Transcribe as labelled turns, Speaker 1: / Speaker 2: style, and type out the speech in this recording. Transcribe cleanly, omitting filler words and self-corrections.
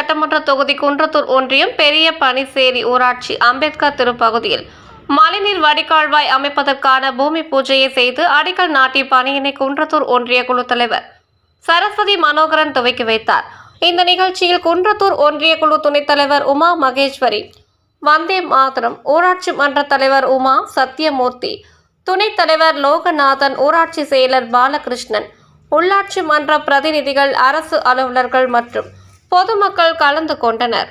Speaker 1: சட்டமன்ற தொகுதி குன்றத்தூர் ஒன்றியம் பெரிய பனிசேரி ஊராட்சி அம்பேத்கர் திருப்பகுதியில் மழைநீர் வடிகால்வாய் அமைப்பதற்கான பூமி பூஜையை செய்து அடிக்கல் நாட்டிய பணியினை குன்றத்தூர் ஒன்றிய குழு தலைவர் சரஸ்வதி மனோகரன் துவக்கி வைத்தார். இந்த நிகழ்ச்சியில் குன்றத்தூர் ஒன்றிய குழு துணைத் தலைவர் உமா மகேஸ்வரி, வந்தே மாதரம் ஊராட்சி மன்ற தலைவர் உமா சத்யமூர்த்தி, துணைத் தலைவர் லோகநாதன், ஊராட்சி செயலர் பாலகிருஷ்ணன், உள்ளாட்சி மன்ற பிரதிநிதிகள், அரசு அலுவலர்கள் மற்றும் பொதுமக்கள் கலந்து கொண்டனர்.